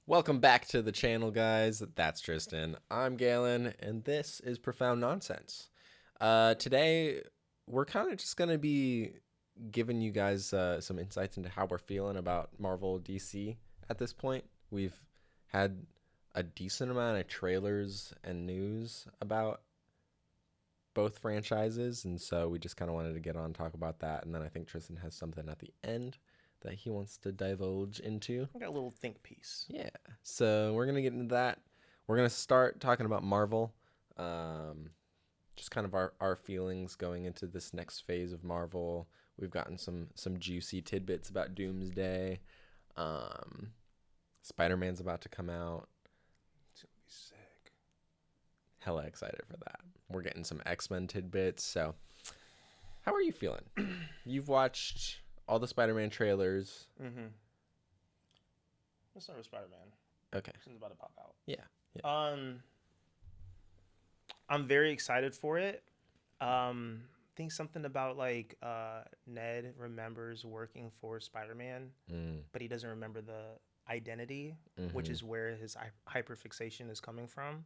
Welcome back to the channel, guys. That's Tristan. I'm Galen, and this is Profound Nonsense. Today, we're kind of just going to be giving you guys some insights into how we're feeling about Marvel DC at this point. We've had a decent amount of trailers and news about both franchises, and so we just kind of wanted to get on and talk about that. And then I think Tristan has something at the end that he wants to divulge into. I got a little think piece. Yeah. So we're gonna get into that. We're gonna start talking about Marvel. Just kind of our feelings going into this next phase of Marvel. We've gotten some juicy tidbits about Doomsday. Spider-Man's about to come out. It's gonna be sick. Hella excited for that. We're getting some X-Men tidbits. So, how are you feeling? You've watched all the Spider-Man trailers. Mm-hmm. Let's start with Spider-Man. Okay. Since it's about to pop out. Yeah. I'm very excited for it. I think something about Ned remembers working for Spider-Man, but he doesn't remember the identity, which is where his hyperfixation is coming from.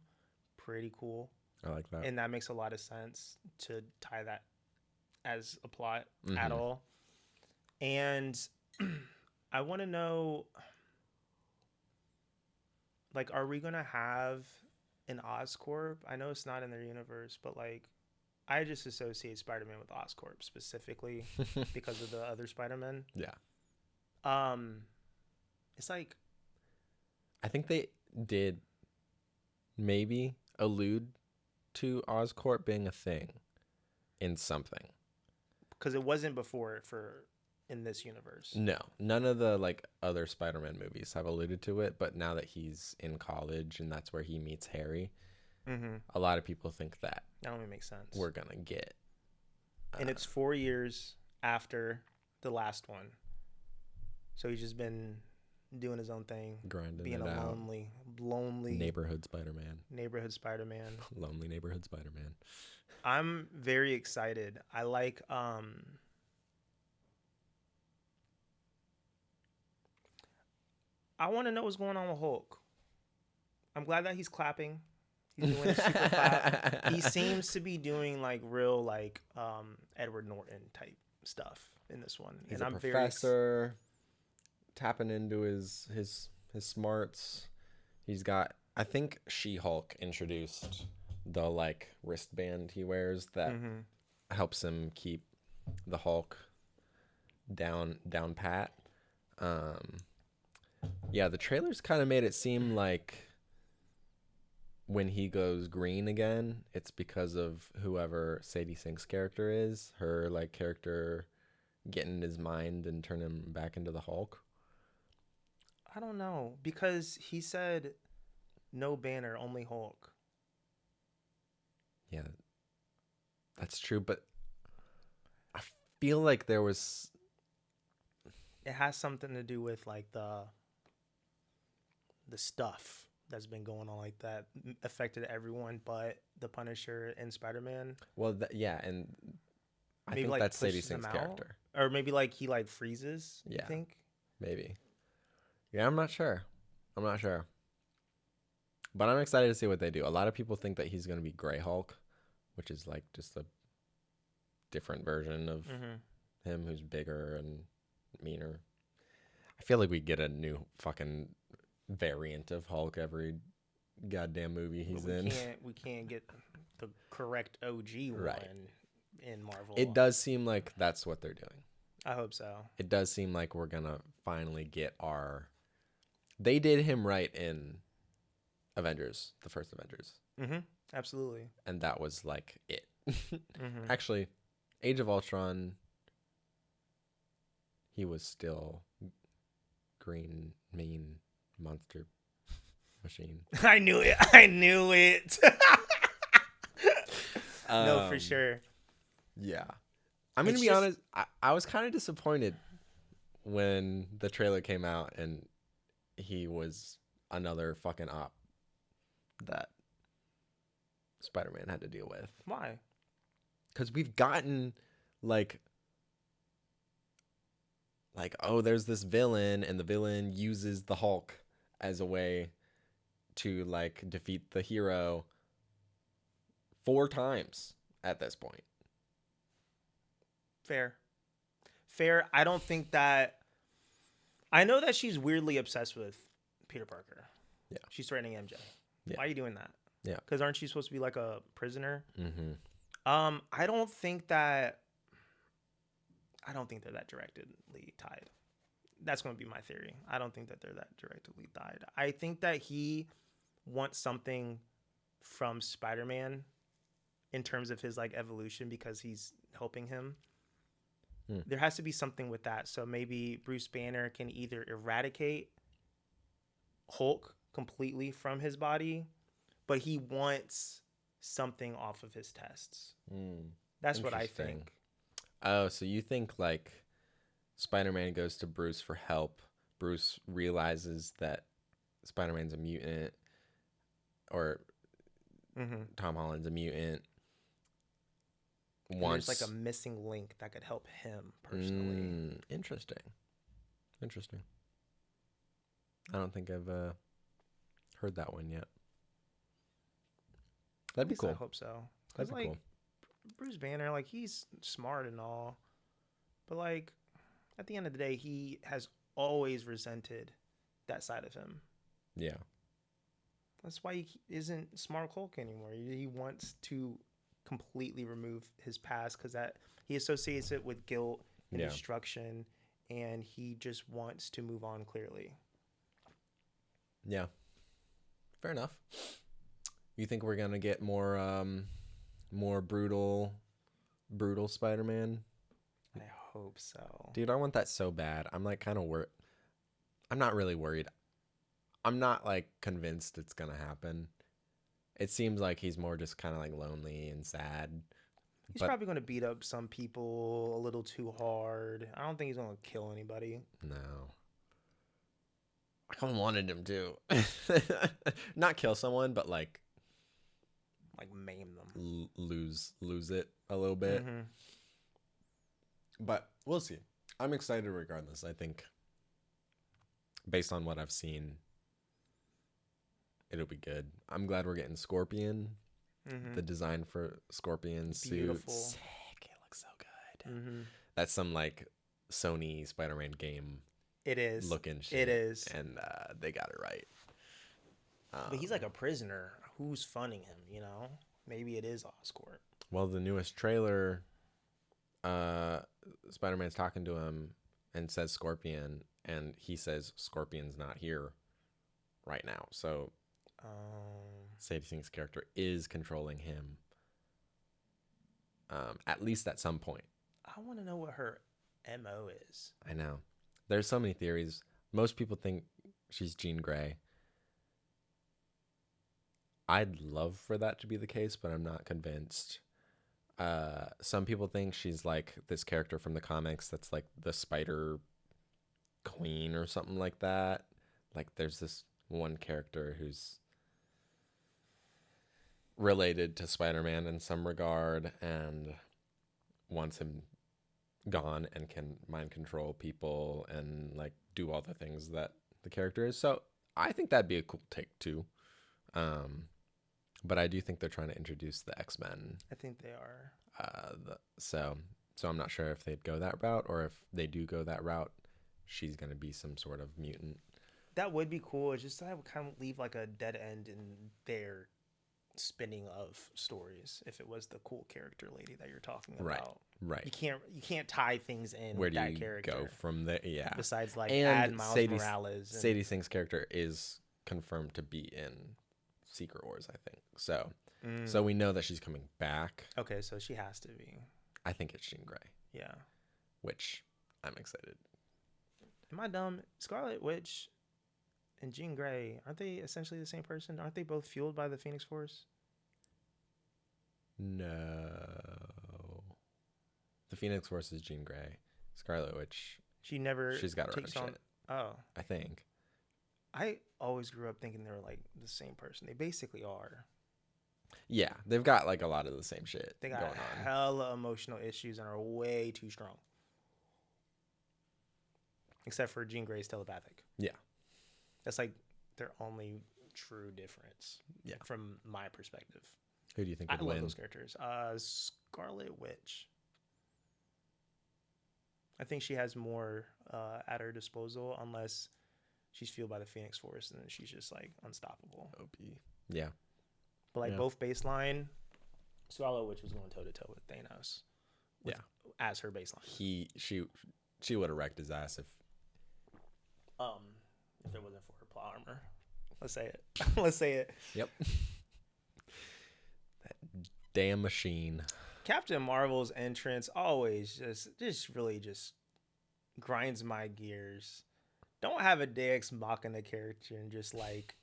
Pretty cool. I like that. And that makes a lot of sense to tie that as a plot at all. And I want to know, are we going to have an Oscorp? I know it's not in their universe, but I just associate Spider-Man with Oscorp specifically because of the other Spider-Man. Yeah. It's I think they did maybe allude to Oscorp being a thing in something. because it wasn't before in this universe. No, none of the other Spider-Man movies have alluded to it, but now that he's in college and that's where he meets Harry, a lot of people think that only makes sense. we're gonna get. And it's 4 years after the last one, so he's just been doing his own thing, grinding being it a out. lonely Neighborhood Spider-Man. neighborhood Spider-Man. Lonely neighborhood Spider-Man. I'm very excited. I like I want to know what's going on with Hulk. I'm glad that he's clapping. He's doing a super clap. He seems to be doing real Edward Norton type stuff in this one. He's and a I'm professor, tapping into his smarts. He's got, I think She-Hulk introduced the wristband he wears that helps him keep the Hulk down pat. Yeah, the trailers kind of made it seem like when he goes green again, it's because of whoever Sadie Sink's character is. Her character getting in his mind and turning him back into the Hulk. I don't know, because he said no Banner, only Hulk. Yeah, that's true, but I feel like there was... It has something to do with the stuff that's been going on that affected everyone but the Punisher and Spider-Man. Well, yeah, and I Maybe think that's Sadie pushes him Sink's out? character. Or maybe he freezes, Yeah. you think? Maybe. Yeah, I'm not sure. But I'm excited to see what they do. A lot of people think that he's going to be Grey Hulk, which is just a different version of him who's bigger and meaner. I feel like we get a new fucking variant of Hulk every goddamn movie he's in. We can't get the correct OG Right. one in Marvel. It does seem like that's what they're doing. I hope so. It does seem like we're going to finally get our... They did him right in Avengers, the first Avengers. Absolutely. And that was it. Actually, Age of Ultron, he was still green, mean, monster machine. I knew it. No, for sure. Yeah. I'm going to be honest. I was kind of disappointed when the trailer came out and he was another fucking op that Spider-Man had to deal with. Why? Because we've gotten oh, there's this villain and the villain uses the Hulk as a way to like defeat the hero 4 times at this point. Fair. I don't think that. I know that she's weirdly obsessed with Peter Parker. Yeah. She's threatening MJ. Yeah. Why are you doing that? Yeah. Because aren't you supposed to be like a prisoner? Mm-hmm. I don't think that. I don't think they're that directly tied. That's going to be my theory. I don't think that they're that directly tied. I think that he wants something from Spider-Man in terms of his like evolution because he's helping him. There has to be something with that. So maybe Bruce Banner can either eradicate Hulk completely from his body, but he wants something off of his tests. That's what I think. Oh, so you think like Spider-Man goes to Bruce for help. Bruce realizes that Spider-Man's a mutant, or Tom Holland's a mutant. There's like a missing link that could help him personally. Interesting. I don't think I've heard that one yet. That'd be cool. I hope so. That'd be like, cool. Bruce Banner, like, he's smart and all, but like at the end of the day, he has always resented that side of him. Yeah. That's why he isn't Smart Hulk anymore. He wants to completely remove his past because that he associates it with guilt and destruction, and he just wants to move on clearly. Yeah. Fair enough. You think we're gonna get more brutal Spider-Man? I hope so. Dude, I want that so bad. I'm like kind of worried. I'm not really worried. I'm not like convinced it's gonna happen. It seems like he's more just kind of like lonely and sad. He's probably going to beat up some people a little too hard. I don't think he's going to kill anybody. No. I kind of wanted him to. Not kill someone, but like maim them. Lose it a little bit. Mm-hmm. But we'll see. I'm excited regardless. I think based on what I've seen, it'll be good. I'm glad we're getting Scorpion. The design for Scorpion suit, sick. It looks so good. That's some like Sony Spider-Man game. It is looking shit. It is, and they got it right. But he's like a prisoner. Who's funding him? You know, maybe it is Oscorp. Well, the newest trailer, Spider-Man's talking to him and says Scorpion, and he says Scorpion's not here right now. So. Sadie Sink's character is controlling him, at least at some point. I want to know what her MO is. I know. There's so many theories. Most people think she's Jean Grey. I'd love for that to be the case, but I'm not convinced. Some people think she's like this character from the comics that's like the Spider Queen or something like that. Like there's this one character who's related to Spider-Man in some regard and wants him gone and can mind control people and like do all the things that the character is. So I think that'd be a cool take too. But I do think they're trying to introduce the X-Men. I think they are. So I'm not sure if they'd go that route, or if they do go that route, she's going to be some sort of mutant. That would be cool. It's just that I would kind of leave like a dead end in their spinning of stories if it was the cool character lady that you're talking about. Right. You can't tie things in where with that do you character. Go from there? Yeah. Besides like add Miles Morales. Sadie Sink's character is confirmed to be in Secret Wars, I think. So we know that she's coming back. Okay, so she has to be. I think it's Jean Grey. Yeah. Which I'm excited. Am I dumb? Scarlet Witch and Jean Grey, aren't they essentially the same person? Aren't they both fueled by the Phoenix Force? No. The Phoenix Force is Jean Grey. Scarlet Witch. She's got her own shit. Oh. I think. I always grew up thinking they were like the same person. They basically are. Yeah, they've got like a lot of the same shit They got going on. Hella emotional issues and are way too strong. Except for Jean Grey's telepathic. Yeah. That's like their only true difference. Yeah. From my perspective. Who do you think I would love win? those characters. Scarlet Witch. I think she has more at her disposal, unless she's fueled by the Phoenix Force, and then she's just like unstoppable. OP. Yeah. But like Yeah. both baseline, Scarlet Witch was going toe to toe with Thanos. As her baseline. She would have wrecked his ass if If it wasn't for her plot armor. Let's say it. Let's say it. Yep. That damn machine. Captain Marvel's entrance always just really grinds my gears. Don't have a Deus Machina character and just like,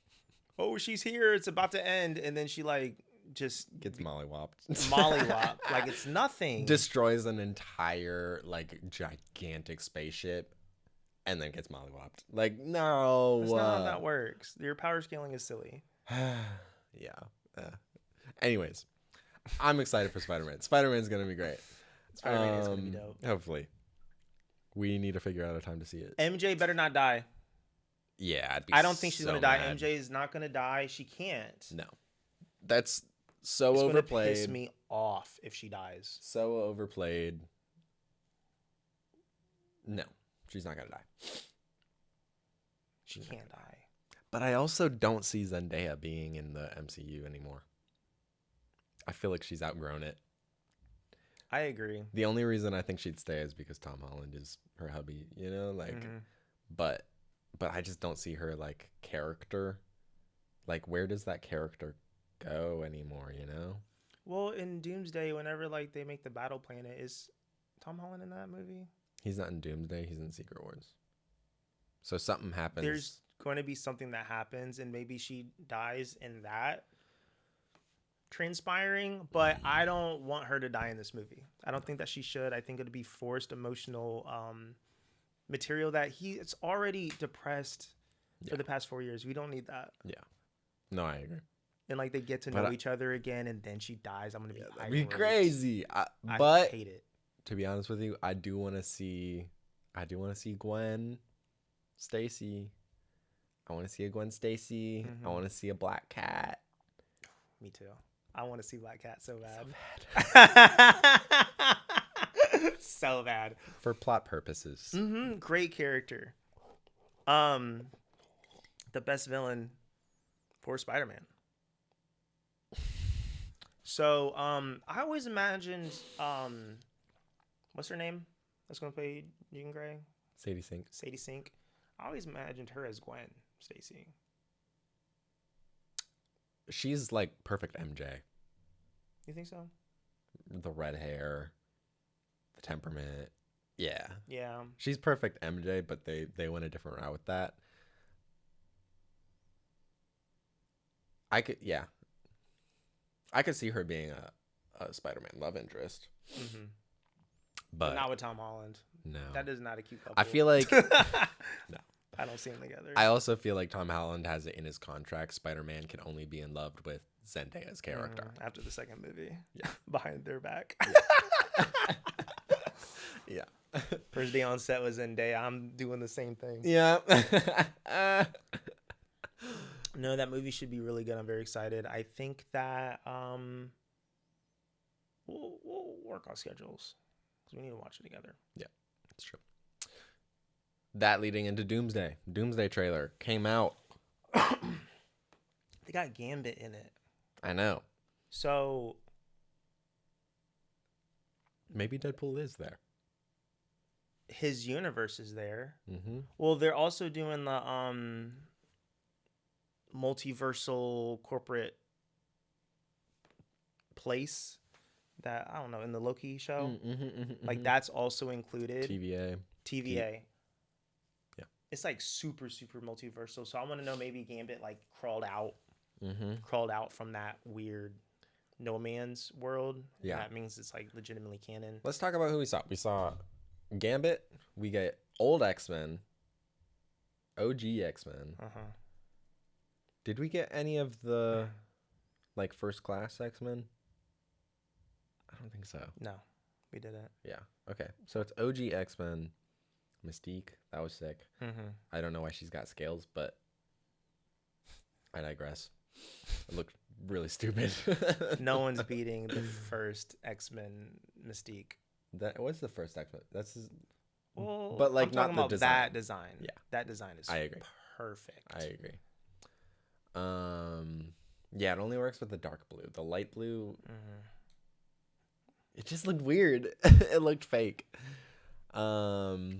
oh, she's here, it's about to end, and then she like just Gets mollywopped. mollywopped like it's nothing. Destroys an entire like gigantic spaceship and then gets mollywopped. Like, no. That's not how that works. Your power scaling is silly. Yeah. Anyways, I'm excited for Spider-Man. Spider-Man's gonna be great. Spider-Man is gonna be dope. Hopefully. We need to figure out a time to see it. MJ better not die. Yeah, I don't think she's gonna die. mad. MJ is not gonna die. She can't. No. That's so It's overplayed. gonna piss me off if she dies. So overplayed. No, she's not gonna die. She can't die. But I also don't see Zendaya being in the MCU anymore. I feel like she's outgrown it. I agree. The only reason I think she'd stay is because Tom Holland is her hubby, you know, like, but I just don't see her like character. Like, where does that character go anymore, you know? Well, in Doomsday, whenever like they make the battle planet, is Tom Holland in that movie? He's not in Doomsday, he's in Secret Wars. So something happens. There's going to be something that happens, and maybe she dies in that transpiring, but I don't want her to die in this movie. I don't think that she should. I think it'd be forced emotional material that it's already depressed for the past 4 years. We don't need that. Yeah. No, I agree. And like they get to know each other again, and then she dies. I'm gonna be that'd be crazy. But I hate it. To be honest with you, I do want to see Gwen Stacy. I want to see a Gwen Stacy. I want to see a Black Cat. Me too. I want to see Black Cat so bad. So bad. For plot purposes. Great character. The best villain for Spider-Man. So, I always imagined, what's her name? That's going to play Jean Grey? Sadie Sink. Sadie Sink. I always imagined her as Gwen Stacy. She's like perfect MJ. You think so? The red hair, the temperament. Yeah. Yeah. She's perfect MJ, but they went a different route with that. I could see her being a Spider-Man love interest. But not with Tom Holland. No. That is not a cute couple. I feel like no. I don't see them together. I also feel like Tom Holland has it in his contract. Spider-Man can only be in love with Zendaya's character. After the second movie. Yeah. Behind their back. Yeah. First day on set was Zendaya. I'm doing the same thing. Yeah. No, that movie should be really good. I'm very excited. I think that we'll work on schedules because we need to watch it together. Yeah, that's true. That leading into Doomsday. Doomsday trailer came out. They got Gambit in it. I know. So maybe Deadpool is there. His universe is there. Mm-hmm. Well, they're also doing the multiversal corporate place that, I don't know, in the Loki show. Like that's also included. TVA. Yeah. It's like super, super multiversal. So I want to know, maybe Gambit like crawled out from that weird no man's world. Yeah. That means it's like legitimately canon. Let's talk about who we saw. We saw Gambit. We get old X-Men. OG X-Men. Did we get any of the like first class X-Men? I don't think so. No, we didn't. Yeah. Okay. So it's OG X-Men. Mystique. That was sick. I don't know why she's got scales, but I digress. It looked really stupid. No one's beating the first X-Men Mystique. That was the first X-Men. That's his, Well, but like I'm talking not the about design. that design. Yeah, that design is I agree. Perfect. I agree. Yeah, it only works with the dark blue. The light blue, it just looked weird. It looked fake. Shang-Chi,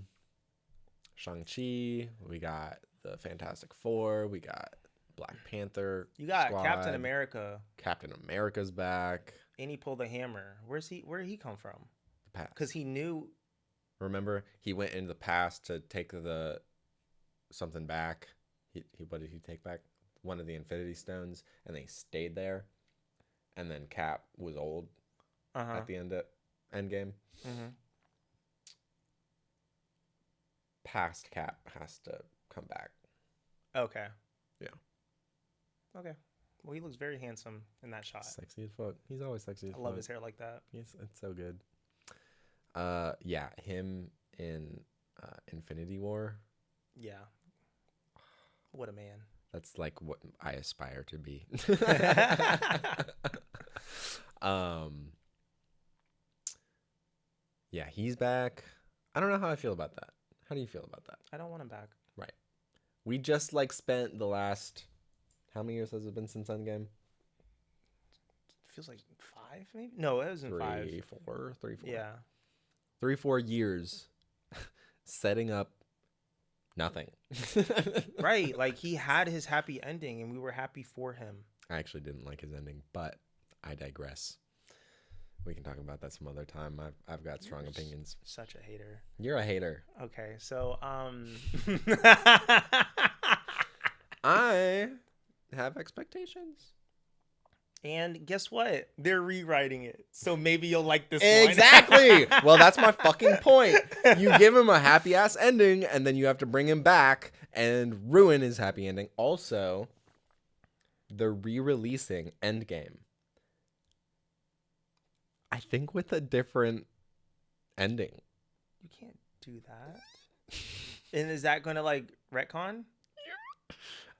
we got the Fantastic Four, we got Black Panther. You got Squad. Captain America. Captain America's back. And he pulled a hammer. Where did he come from? The past. Because he knew. Remember, he went into the past to take something back. What did he take back? One of the Infinity Stones, and they stayed there. And then Cap was old at the end of Endgame. Mm-hmm. Past Cap has to come back. Okay. Yeah. Okay. Well, he looks very handsome in that shot. Sexy as fuck. He's always sexy as fuck. I love his hair like that. It's so good. Yeah, him in Infinity War. Yeah. What a man. That's like what I aspire to be. Yeah, he's back. I don't know how I feel about that. How do you feel about that? I don't want him back. Right. We just like spent the last, how many years has it been since Endgame? Feels like 5, maybe? No, it wasn't 5. 3, 4. Yeah. 3-4 years setting up nothing. Right. Like, he had his happy ending, and we were happy for him. I actually didn't like his ending, but I digress. We can talk about that some other time. I've got strong opinions. Such a hater. You're a hater. Okay, so I have expectations. And guess what? They're rewriting it. So maybe you'll like this Exactly. one. Well, that's my fucking point. You give him a happy ass ending and then you have to bring him back and ruin his happy ending. Also, they're re-releasing Endgame. I think with a different ending. You can't do that. And is that going to like retcon?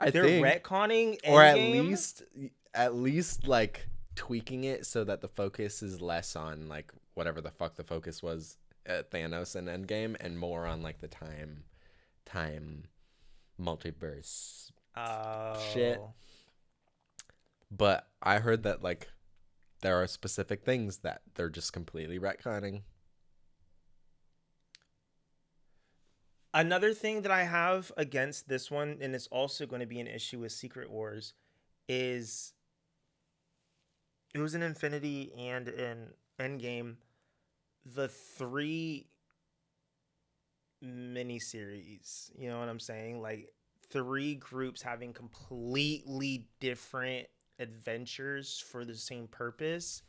They're retconning Endgame? Or at least like tweaking it so that the focus is less on like whatever the fuck the focus was at Thanos and Endgame and more on like the time multiverse shit. But I heard that like there are specific things that they're just completely retconning. Another thing that I have against this one, and it's also going to be an issue with Secret Wars, is it was in Infinity and in Endgame, the 3 miniseries. You know what I'm saying? Like 3 groups having completely different adventures for the same purpose.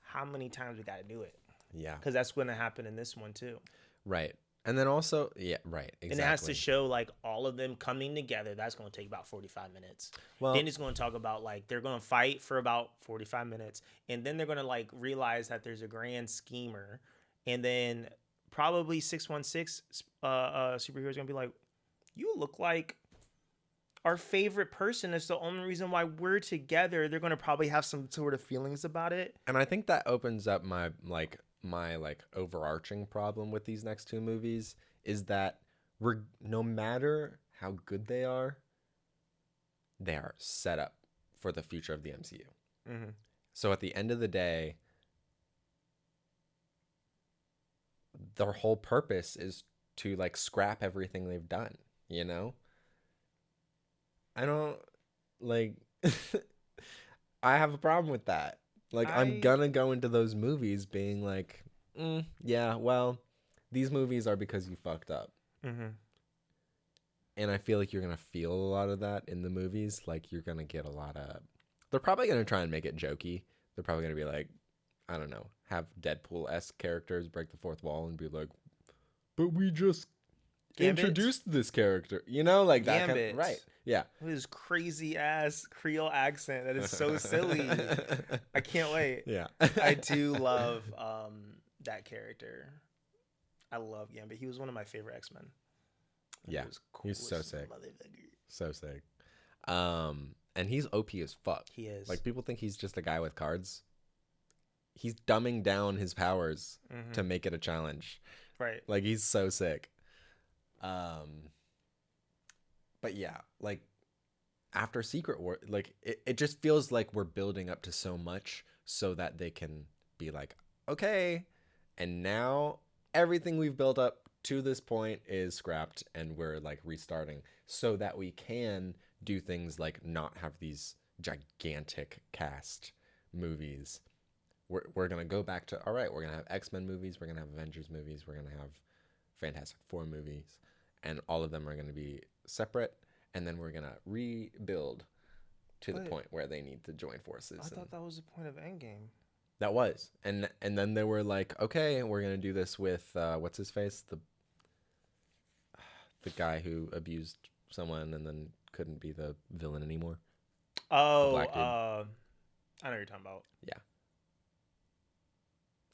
How many times we got to do it? Yeah. Because that's going to happen in this one too. Right. And then also, yeah, right, exactly. And it has to show like all of them coming together. That's going to take about 45 minutes. Well, then it's going to talk about like they're going to fight for about 45 minutes. And then they're going to like realize that there's a grand schemer. And then probably 616 superhero is going to be like, you look like our favorite person. It's the only reason why we're together. They're going to probably have some sort of feelings about it. And I think that opens up my overarching problem with these next 2 movies is that no matter how good they are set up for the future of the MCU. Mm-hmm. So at the end of the day, their whole purpose is to like scrap everything they've done, you know? I don't like I have a problem with that. Like, I'm gonna go into those movies being like, yeah, well, these movies are because you fucked up. Mm-hmm. And I feel like you're gonna feel a lot of that in the movies. Like, you're gonna get a lot of... They're probably gonna try and make it jokey. They're probably gonna be like, I don't know, have Deadpool-esque characters break the fourth wall and be like, but we just introduced this character. You know, like that kind of... Right. Yeah. With his crazy ass Creole accent that is so silly. I can't wait. Yeah. I do love that character. I love Gambit. He was one of my favorite X-Men. Yeah. He was so sick. So sick. and he's OP as fuck. He is. Like, people think he's just a guy with cards. He's dumbing down his powers to make it a challenge. Right. Like, he's so sick. But yeah, like, after Secret War, like, it just feels like we're building up to so much so that they can be like, okay, and now everything we've built up to this point is scrapped and we're like restarting so that we can do things like not have these gigantic cast movies. We're going to go back to, all right, we're going to have X-Men movies, we're going to have Avengers movies, we're going to have Fantastic Four movies, and all of them are going to be separate, and then we're going to rebuild to the point where they need to join forces. I thought that was the point of Endgame. That was. And then they were like, okay, we're going to do this with, what's his face? The guy who abused someone and then couldn't be the villain anymore. Oh, I know what you're talking about. Yeah.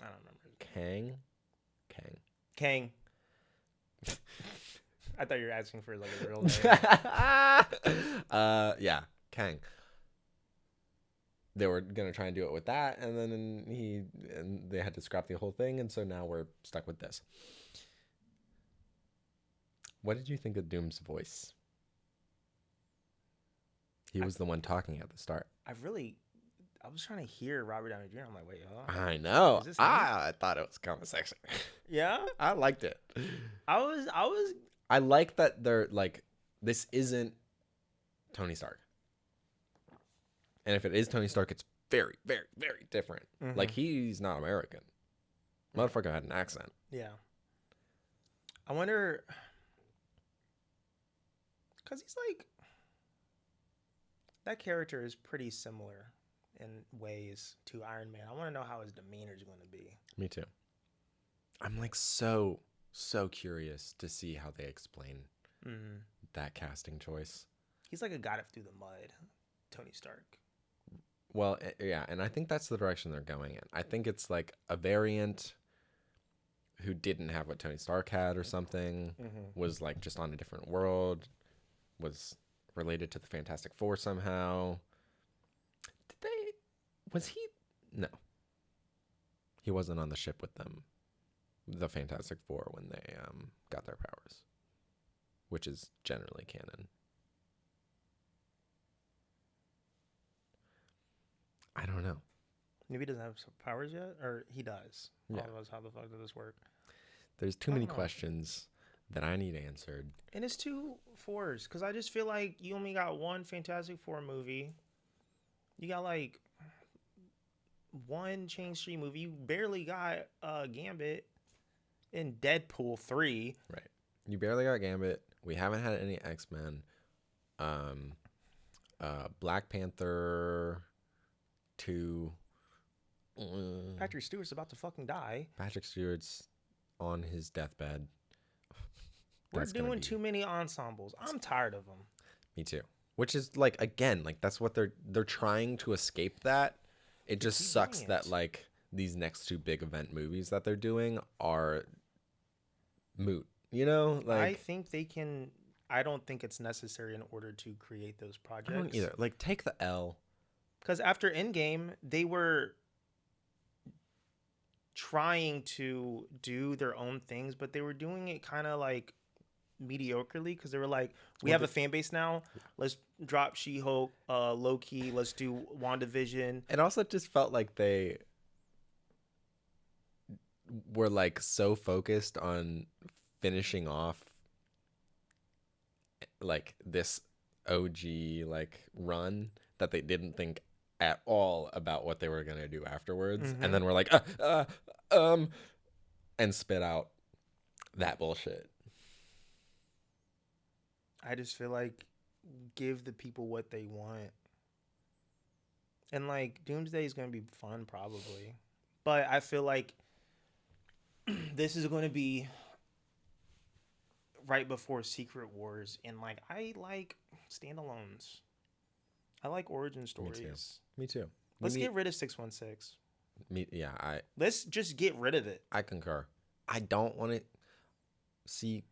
I don't remember. Kang. I thought you were asking for like a real name. Yeah, Kang. They were gonna try and do it with that, and then they had to scrap the whole thing, and so now we're stuck with this. What did you think of Doom's voice? He was the one talking at the start. I was trying to hear Robert Downey Jr. I'm like, wait, I know. Is this him? I thought it was kind of sexy. Yeah, I liked it. I like that they're like, this isn't Tony Stark. And if it is Tony Stark, it's very, very, very different. Like, he's not American. Motherfucker had an accent. Yeah. I wonder, because he's like, that character is pretty similar in ways to Iron Man. I want to know how his demeanor is going to be. Me too. I'm like so curious to see how they explain that casting choice. He's like a got it through the mud, Tony Stark. Well, yeah, and I think that's the direction they're going in. I think it's like a variant who didn't have what Tony Stark had or something, was like just on a different world, was related to the Fantastic Four somehow. No. He wasn't on the ship with them, the Fantastic Four, when they got their powers, which is generally canon. I don't know. Maybe he doesn't have powers yet, or he does. Yeah. All of us, how the fuck does this work? There's too many questions that I need answered. And it's 2 fours, because I just feel like you only got one Fantastic Four movie. You got like one Chain Street movie. You barely got Gambit in Deadpool 3. Right. You barely got Gambit. We haven't had any X-Men. Black Panther 2. Patrick Stewart's about to fucking die. Patrick Stewart's on his deathbed. We're doing too many ensembles. I'm tired of them. Me too. Which is like, again, like that's what they're trying to escape that. It just sucks that like these next 2 big event movies that they're doing are moot. You know, like I think they can. I don't think it's necessary in order to create those projects. I don't either. Like, take the L. Because after Endgame, they were trying to do their own things, but they were doing it kind of like mediocrely, because they were like, we have a fan base now. Let's drop She-Hulk, Loki. Let's do WandaVision. It also just felt like they were like so focused on finishing off like this OG like run that they didn't think at all about what they were gonna do afterwards, and then we're like and spit out that bullshit. I just feel like give the people what they want, and like Doomsday is gonna be fun probably, but I feel like this is going to be right before Secret Wars, and like I like standalones. I like origin stories. Me too. Let's get rid of 616. Let's just get rid of it. I concur. I don't want to see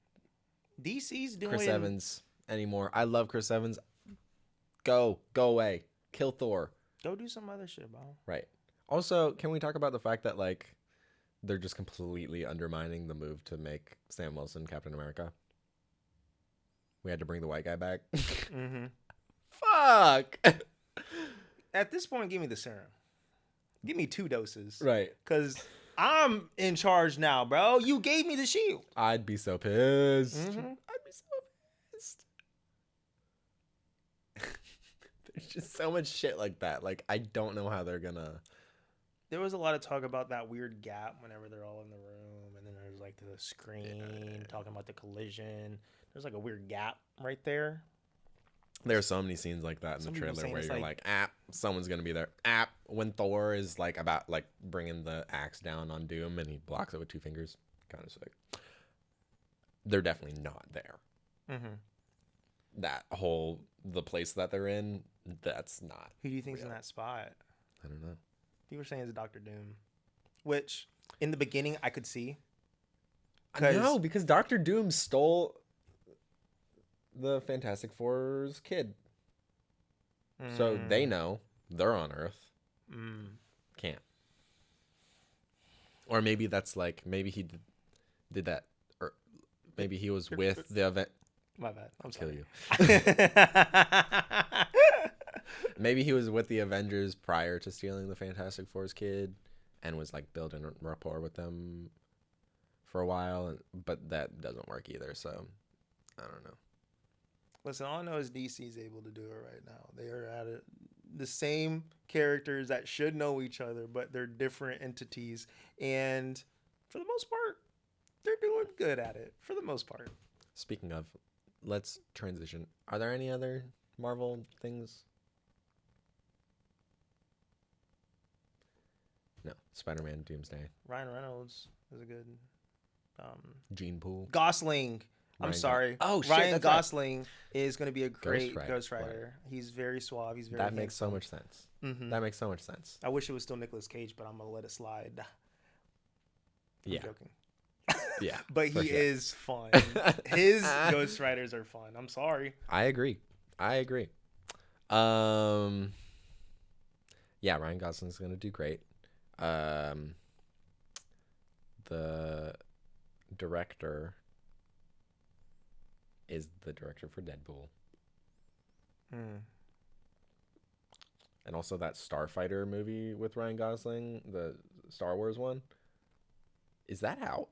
DC's doing Chris Evans anymore. I love Chris Evans. Go away. Kill Thor. Go do some other shit, bro. Right. Also, can we talk about the fact that like they're just completely undermining the move to make Sam Wilson Captain America? We had to bring the white guy back. Mm-hmm. Fuck. At this point, give me the serum. Give me 2 doses. Right. Because I'm in charge now, bro. You gave me the shield. I'd be so pissed. Mm-hmm. I'd be so pissed. There's just so much shit like that. Like, I don't know how they're gonna. There was a lot of talk about that weird gap whenever they're all in the room, and then there's like the screen talking about the collision. There's like a weird gap right there. There's so many scenes like that in Some the people trailer saying where it's you're like- like, someone's gonna be there. When Thor is like about like bringing the axe down on Doom and he blocks it with 2 fingers, kind of sick. They're definitely not there. Mm-hmm. The place that they're in, that's not. Who do you think's in real. that spot? I don't know. People were saying it's Doctor Doom, which in the beginning I could see. No, because Doctor Doom stole the Fantastic Four's kid. So they know they're on Earth. Can't. Or maybe that's like, maybe he did that. Or maybe he was with the event. My bad. I'm Kill sorry. you. Maybe he was with the Avengers prior to stealing the Fantastic Four's kid and was like building rapport with them for a while. But that doesn't work either. So I don't know. Listen, all I know is DC is able to do it right now. They are at it. The same characters that should know each other, but they're different entities. And for the most part, they're doing good at it. For the most part. Speaking of, let's transition. Are there any other Marvel things? No. Spider-Man, Doomsday, Ryan Reynolds is a good. Gene Pool. Gosling. I'm Ryan sorry. Oh, shit, Ryan that's right. Gosling is going to be a great Ghost Ghost Rider. Rider. He's very suave. He's very. That makes so handsome. much sense. Mhm. That makes so much sense. I wish it was still Nicolas Cage, but I'm gonna let it slide. I'm Yeah. joking. Yeah. But for he sure. is fun. His Ghost Riders are fun. I'm sorry. I agree. Yeah, Ryan Gosling's gonna do great. The director is the director for Deadpool. And also that Starfighter movie with Ryan Gosling, the Star Wars one. Is that out?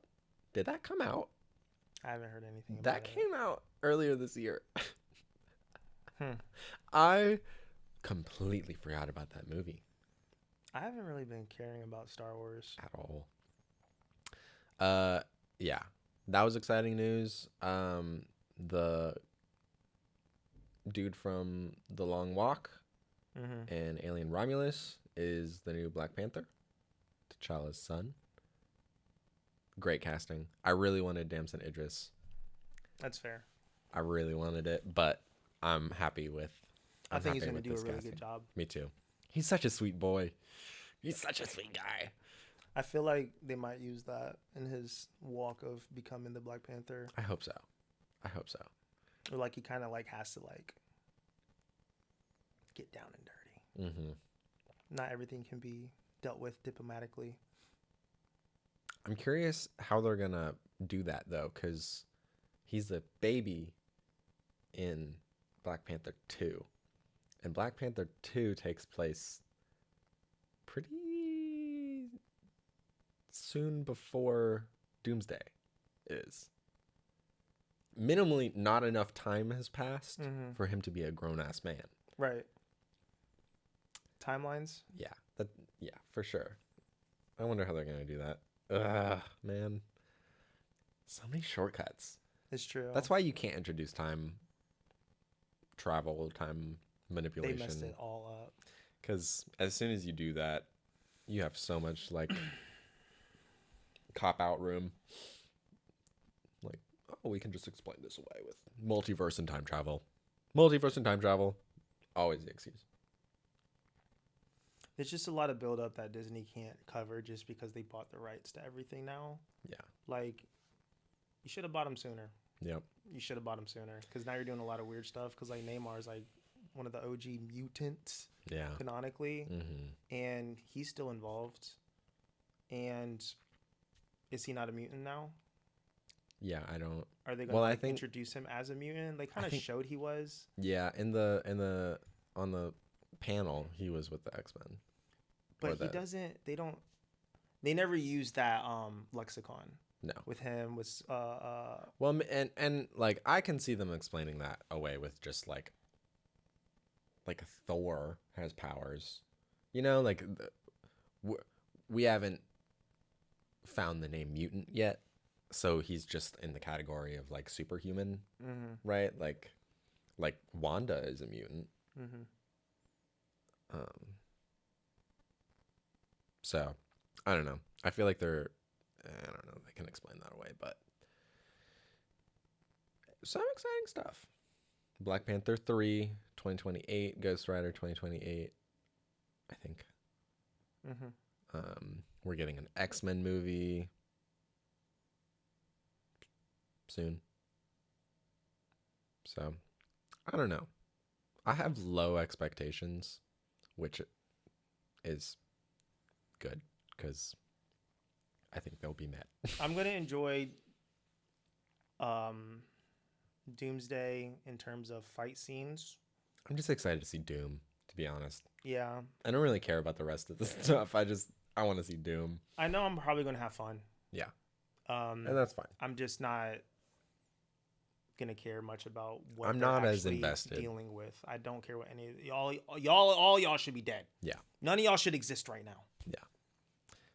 Did that come out? I haven't heard anything. That about came out earlier this year. Hmm. I completely forgot about that movie I haven't really been caring about Star Wars. at all. Yeah, that was exciting news. The dude from The Long Walk Mm-hmm. and Alien Romulus is the new Black Panther, T'Challa's son. Great casting. I really wanted Damson Idris. That's fair. I really wanted it, but I'm happy with. I think he's happy going to with do a this really good casting. job. Me too. He's such a sweet boy. He's such a sweet guy. I feel like they might use that in his walk of becoming the Black Panther. I hope so. Or like he kind of like has to like get down and dirty. Mm-hmm. Not everything can be dealt with diplomatically. I'm curious how they're gonna do that though, because he's the baby in Black Panther 2, and Black Panther 2 takes place pretty soon before Doomsday is. Minimally, not enough time has passed Mm-hmm. for him to be a grown-ass man. Right. Timelines? Yeah, for sure. I wonder how they're gonna do that. Ugh, man. So many shortcuts. It's true. That's why you can't introduce time travel, time they manipulation. messed it all up. Because as soon as you do that, you have so much like cop out room. Like, oh, we can just explain this away with multiverse and time travel. Multiverse and time travel. Always the excuse. There's just a lot of build up that Disney can't cover just because they bought the rights to everything now. Yeah. Like, you should have bought them sooner. Yep. You should have bought them sooner because now you're doing a lot of weird stuff. Because like Neymar's like one of the OG mutants Yeah. canonically, Mm-hmm. and he's still involved. And is he not a mutant now? Yeah, I don't. Are they gonna Well, I like think introduce him as a mutant? They kind of think showed he was, yeah. In the on the panel, he was with the X-Men. Or but he the doesn't. They don't. They never use that lexicon no. with him. With Well, and like I can see them explaining that away with just like Thor has powers. You know, like we haven't found the name mutant yet, so he's just in the category of like superhuman, right? Like Wanda is a mutant. So I don't know. I feel like I don't know. They can explain that away, but some exciting stuff. Black Panther 3, 2028. Ghost Rider 2028. I think. We're getting an X-Men movie soon. So, I don't know. I have low expectations, which is good because I think they'll be met. I'm gonna enjoy Doomsday in terms of fight scenes. I'm just excited to see Doom, to be honest. Yeah, I don't really care about the rest of the stuff. I want to see Doom. I know I'm probably gonna have fun. Yeah. And that's fine. I'm just not gonna care much about what I'm they're not as actually invested. dealing with. I don't care what any all y'all should be dead. Yeah. None of y'all should exist right now. Yeah.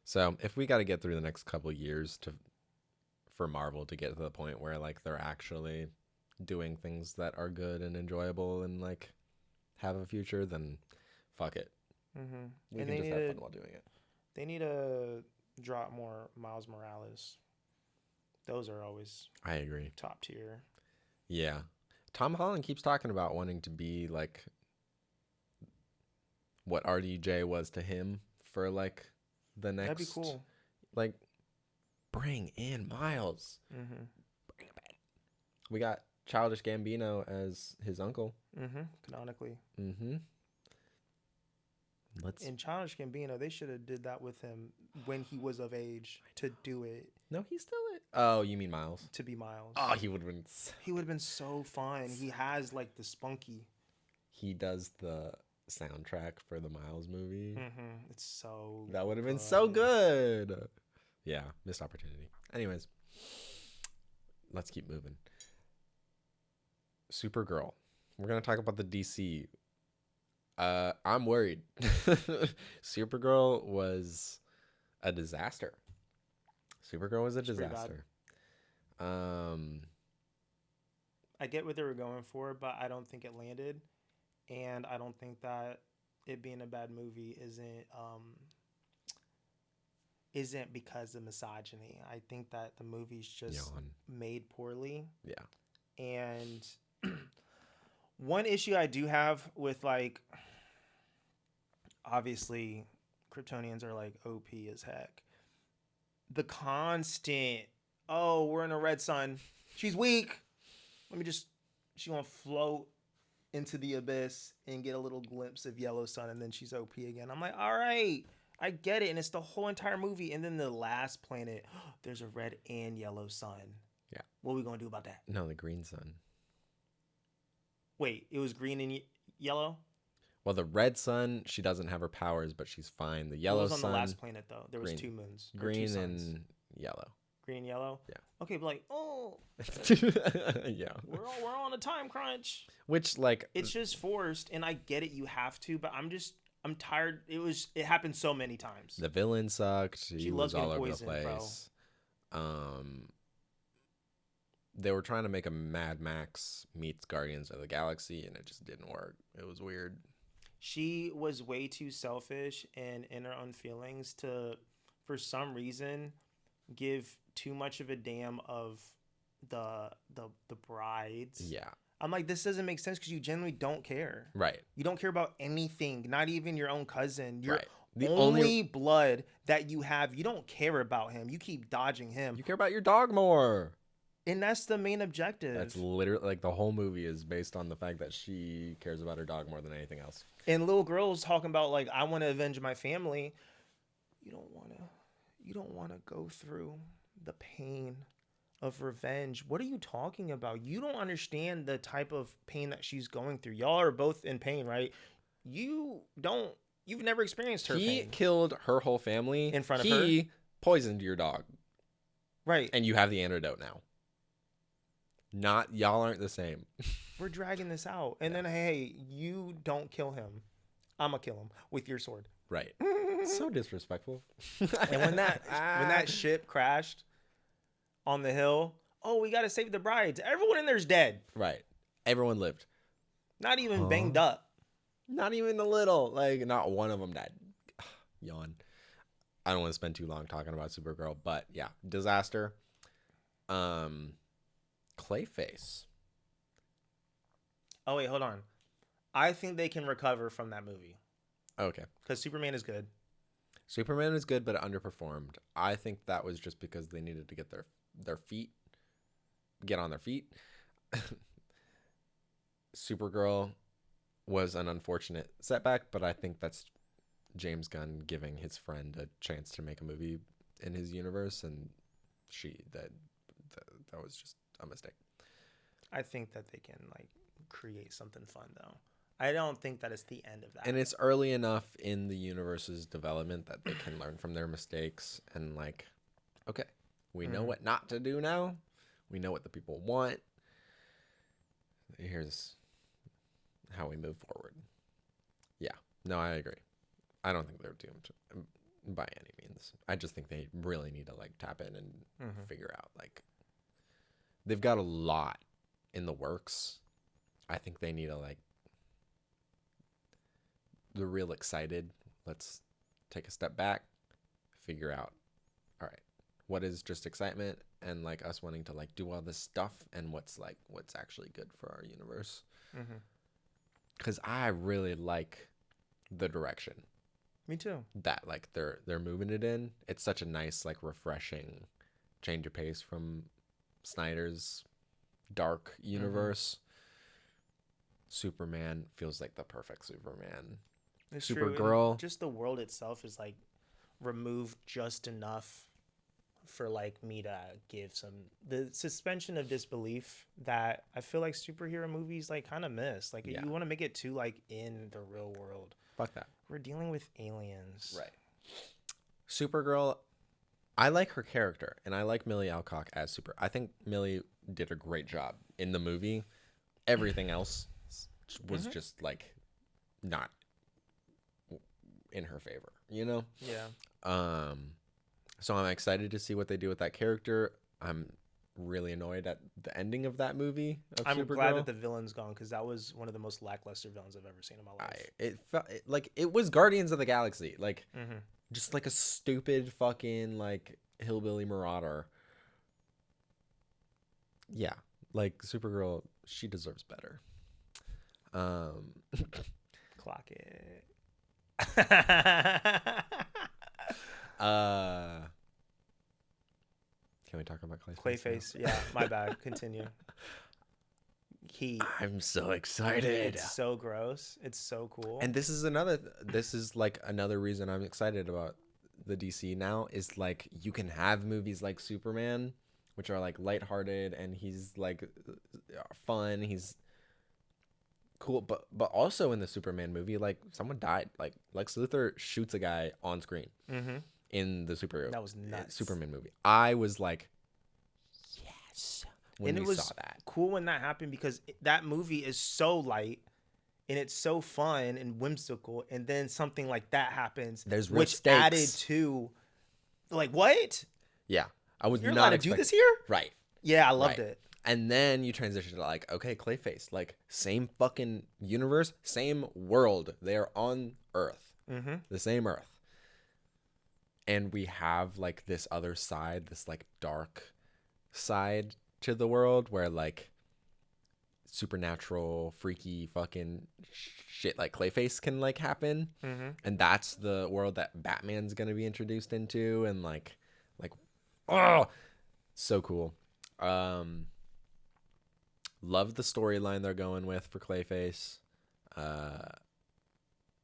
So if we got to get through the next couple of years for Marvel to get to the point where like they're actually doing things that are good and enjoyable and like have a future, then fuck it. We can just have fun while doing it. They need to drop more Miles Morales. Those are always I agree. top tier. Yeah. Tom Holland keeps talking about wanting to be like what RDJ was to him for like the next. That'd be cool. Like, bring in Miles. Bring him in. We got Childish Gambino as his uncle. Canonically. Let's. In Childish Gambino, they should have did that with him when he was of age to do it. No, he's still it. Oh, you mean Miles? To be Miles. Oh, he would have been. He would have been so fun. He has like the spunky. He does the soundtrack for the Miles movie. It's so. That would have been so good. Yeah, missed opportunity. Anyways, let's keep moving. Supergirl. We're gonna talk about the DC. I'm worried. Supergirl was a disaster. Supergirl was a disaster. I get what they were going for, but I don't think it landed, and I don't think that it being a bad movie isn't because of misogyny. I think that the movie's just made poorly. Yeah. And one issue I do have with like, obviously, Kryptonians are like OP as heck. The constant, oh, we're in a red sun. She's weak. She gonna float into the abyss and get a little glimpse of yellow sun, and then she's OP again. I'm like, all right, I get it. And it's the whole entire movie. And then the last planet, there's a red and yellow sun. Yeah. What are we gonna do about that? No, the green sun. Wait, it was green and yellow? Well, the red sun, she doesn't have her powers, but she's fine. The yellow sun. It was on the last planet, though. There was 2 moons. Green and yellow. Green and yellow? Yeah. Okay, but like, oh. Yeah. We're on a time crunch. Which, like. It's just forced, and I get it, you have to, but I'm tired. It happened so many times. The villain sucked. He was all over poisoned, the place. They were trying to make a Mad Max meets Guardians of the Galaxy, and it just didn't work. It was weird. She was way too selfish and in her own feelings to, for some reason, give too much of a damn of the brides. Yeah. I'm like, this doesn't make sense because you genuinely don't care. Right. You don't care about anything, not even your own cousin. Your right. The only blood that you have, you don't care about him. You keep dodging him. You care about your dog more. And that's the main objective. That's literally like the whole movie is based on the fact that she cares about her dog more than anything else. And little girls talking about like, I want to avenge my family. You don't want to. You don't want to go through the pain of revenge. What are you talking about? You don't understand the type of pain that she's going through. Y'all are both in pain, right? You don't. You've never experienced her He pain killed her whole family in front of He her. poisoned your dog, Right? and you have the antidote now. Not y'all aren't the same. We're dragging this out, and then hey, you don't kill him. I'ma kill him with your sword. Right. So disrespectful. And when that ship crashed on the hill, oh, we got to save the brides. Everyone in there's dead. Right. Everyone lived. Not even Huh? banged up. Not even a little. Like, not one of them died. Yawn. I don't want to spend too long talking about Supergirl, but yeah, disaster. Clayface. Oh wait, hold on. I think they can recover from that movie Okay. because Superman is good. Superman is good, but it underperformed. I think that was just because they needed to get their feet, get on their feet. Supergirl was an unfortunate setback, but I think that's James Gunn giving his friend a chance to make a movie in his universe, and that was just a mistake. I think that they can like create something fun though. I don't think that it's the end of that. And it's early enough in the universe's development that they can learn from their mistakes and like, okay, we know what not to do now. We know what the people want. Here's how we move forward. Yeah, no, I agree. I don't think they're doomed by any means. I just think they really need to like tap in and figure out like they've got a lot in the works. I think they need to like they're real excited. Let's take a step back, figure out, all right, what is just excitement and like us wanting to like do all this stuff and what's actually good for our universe. Because I really like the direction. Me too. That like they're moving it in. It's such a nice like refreshing change of pace from Snyder's dark universe. Superman feels like the perfect Superman. It's Supergirl. true. Just the world itself is like removed just enough for like me to give some the suspension of disbelief that I feel like superhero movies like kind of miss. Like you want to make it too like in the real world. Fuck that. We're dealing with aliens. Right. Supergirl, I like her character and I like Millie Alcock as Super. I think Millie did a great job in the movie. Everything else was just like not in her favor, you know? Yeah. So I'm excited to see what they do with that character. I'm really annoyed at the ending of that movie of I'm Supergirl. glad that the villain's gone because that was one of the most lackluster villains I've ever seen in my life. It felt like it was Guardians of the Galaxy, like just like a stupid fucking like hillbilly marauder. Yeah, like Supergirl, she deserves better. Clock it. Can we talk about Clayface? Clayface, yeah, my bad. Continue. I'm so excited. It's so gross. It's so cool. And this is like another reason I'm excited about the DC now is like you can have movies like Superman, which are like lighthearted and he's like fun. He's cool, but also in the Superman movie, like someone died. Like Lex Luthor shoots a guy on screen in the That was nuts. Superman movie. I was like, yes, when we saw that. Cool when that happened because that movie is so light and it's so fun and whimsical, and then something like that happens, which stakes. added to, like, what? Yeah, I was You're not allowed to do this here, right? Yeah, I loved it. And then you transition to like, okay, Clayface, like same fucking universe, same world. They are on Earth, the same Earth. And we have like this other side, this like dark side to the world where like supernatural, freaky fucking shit like Clayface can like happen. And that's the world that Batman's going to be introduced into. And like, oh, so cool. Love the storyline they're going with for Clayface.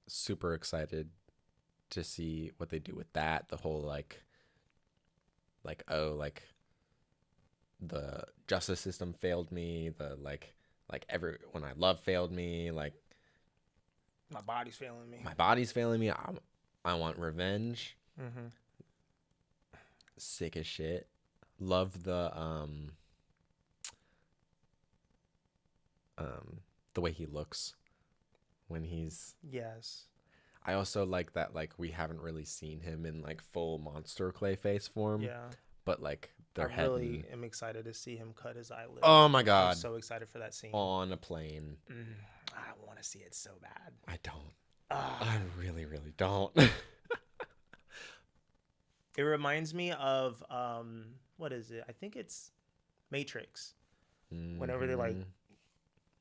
Super excited to see what they do with that. The whole like the justice system failed me. The like everyone I love failed me. Like My body's failing me. my body's failing me. I want revenge. Mm-hmm. Sick as shit. Love the way he looks when he's. Yes. I also like that like we haven't really seen him in like full monster Clayface form. Yeah. But like they're I really heading. am excited to see him cut his eyelid. Oh my I'm god! so excited for that scene. On a plane. I want to see it so bad. I don't. I really, really don't. It reminds me of what is it? I think it's Matrix. Whenever they like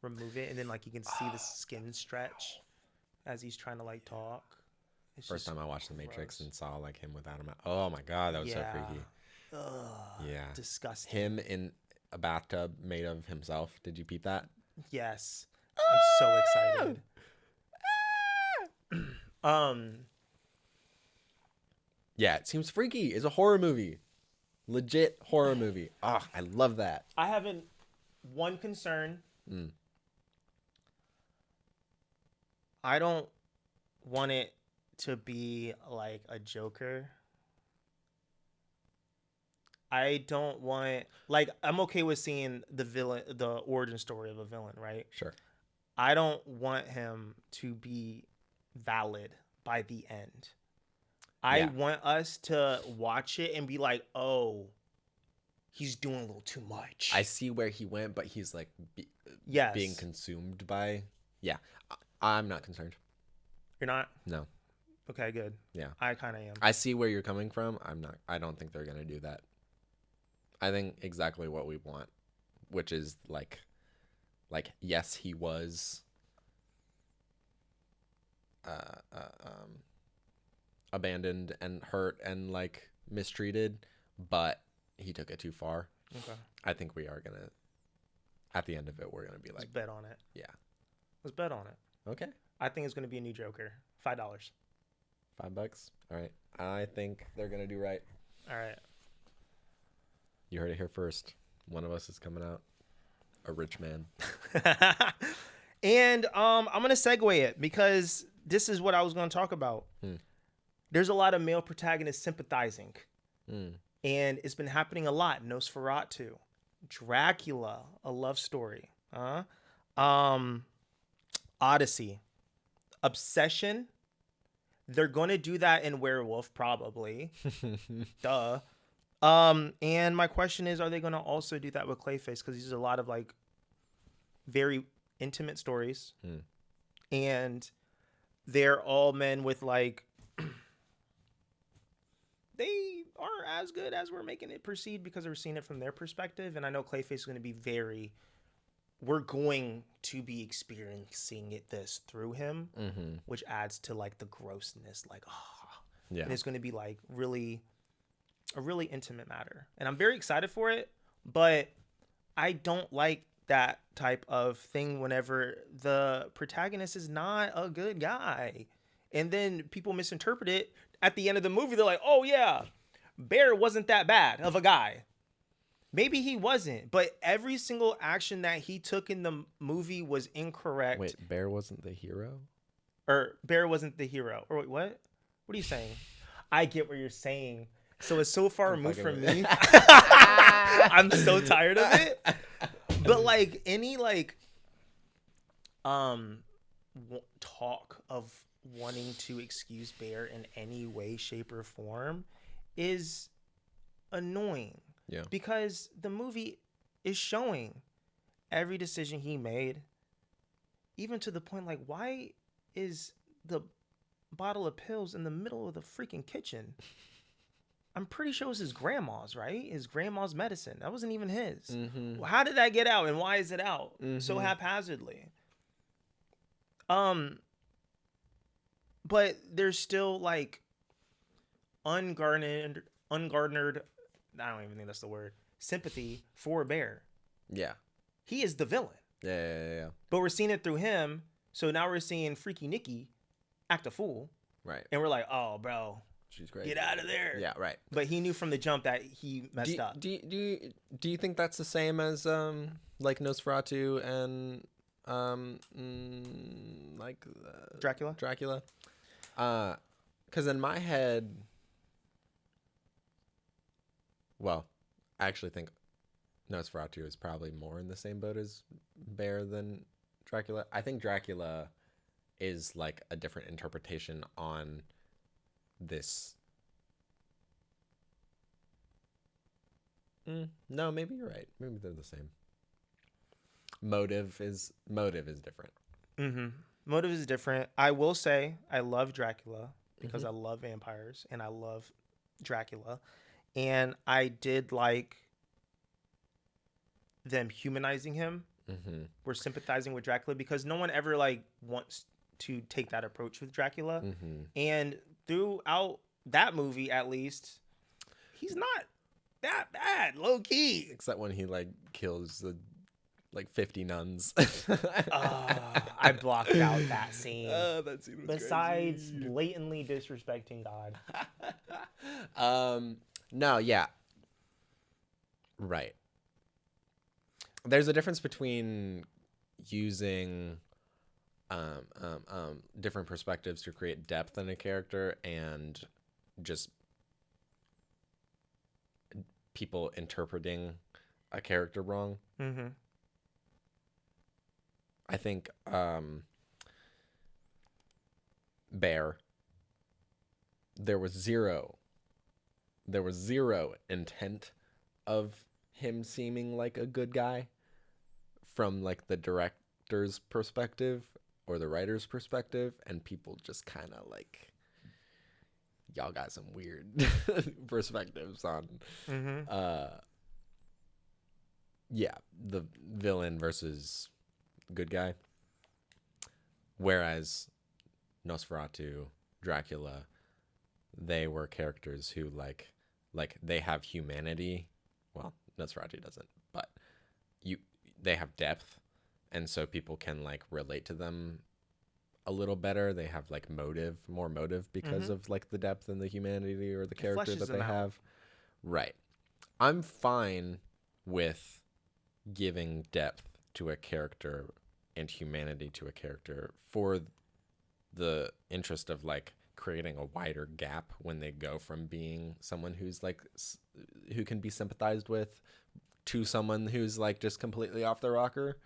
remove it and then like you can see the skin stretch as he's trying to like talk. It's First just time I watched The Matrix gross. and saw like him without him. Oh my god, that was so Yeah. freaky. Ugh, Yeah. disgusting. Him in a bathtub made of himself. Did you peep that? Yes. I'm so excited. Yeah, it seems freaky. It's a horror movie. Legit horror movie. Ah, I love that. I haven't one concern. I don't want it to be like a Joker. I don't want like I'm okay with seeing the origin story of a villain, right? Sure. I don't want him to be valid by the end. I Yeah. want us to watch it and be like, "Oh, he's doing a little too much." I see where he went, but he's like yes. being consumed by. Yeah, I'm not concerned. You're not? No. Okay, good. Yeah. I kind of am. I see where you're coming from. I'm not. I don't think they're gonna do that. I think exactly what we want, which is like yes, he was abandoned and hurt and like mistreated, but he took it too far. Okay. I think we are gonna. At the end of it, we're gonna be Let's like, bet on it. yeah, Let's bet on it. okay, I think it's going to be a new Joker. $5. $5. All right, I think they're gonna do right. All right. You heard it here first. One of us is coming out a rich man. And I'm going to segue it because this is what I was going to talk about. There's a lot of male protagonists sympathizing. And it's been happening a lot. Nosferatu, Dracula, A Love Story, Odyssey, Obsession. They're going to do that in Werewolf probably. Duh. And my question is, are they going to also do that with Clayface? Because there's a lot of like very intimate stories, and they're all men with like they aren't as good as we're making it perceived because we're seeing it from their perspective. And I know Clayface is going to be we're going to be experiencing this through him, which adds to like the grossness, like Yeah, and it's going to be like a really intimate matter, and I'm very excited for it. But I don't like that type of thing whenever the protagonist is not a good guy, and then people misinterpret it at the end of the movie. They're like, "Oh yeah, Bear wasn't that bad of a guy." Maybe he wasn't, but every single action that he took in the movie was incorrect. Wait, Bear wasn't the hero? Or Bear wasn't the hero. Or wait, what? What are you saying? I get what you're saying. So it's so far removed from me. I'm so tired of it. But like any like talk of wanting to excuse Bear in any way, shape, or form is annoying. Yeah. Because the movie is showing every decision he made, even to the point like, why is the bottle of pills in the middle of the freaking kitchen? I'm pretty sure it was his grandma's, right? His grandma's medicine. That wasn't even his. Well, how did that get out, and why is it out so haphazardly? But there's still like ungarnered, I don't even think that's the word, sympathy for Bear. Yeah. He is the villain. Yeah. But we're seeing it through him. So now we're seeing Freaky Nikki act a fool. Right. And we're like, oh, bro, she's great. Get out of there. Yeah, right. But he knew from the jump that he messed up. Do you think that's the same as like Nosferatu and Dracula? Dracula? Because in my head, well, I actually think Nosferatu is probably more in the same boat as Bear than Dracula. I think Dracula is like a different interpretation on this. No, maybe you're right. Maybe they're the same. Motive is different. Mm-hmm. Motive is different. I will say I love Dracula because I love vampires and I love Dracula. And I did like them humanizing him. We're sympathizing with Dracula because no one ever like wants to take that approach with Dracula. And throughout that movie, at least, he's not that bad, low key. Except when he like kills the like 50 nuns. I blocked out that scene. That scene was Besides crazy. blatantly disrespecting God. No, yeah. Right. There's a difference between using different perspectives to create depth in a character and just people interpreting a character wrong. I think Bear, there was zero intent of him seeming like a good guy from like the director's perspective or the writer's perspective, and people just kind of like, y'all got some weird perspectives on the villain versus good guy. Whereas Nosferatu, Dracula, they were characters who like they have humanity. Well, Nosferatu doesn't, but they have depth, and so people can like relate to them a little better. They have like more motive because of like the depth and the humanity or the character that they have. Right. I'm fine with giving depth to a character and humanity to a character for the interest of like creating a wider gap when they go from being someone who's like who can be sympathized with to someone who's like just completely off the rocker.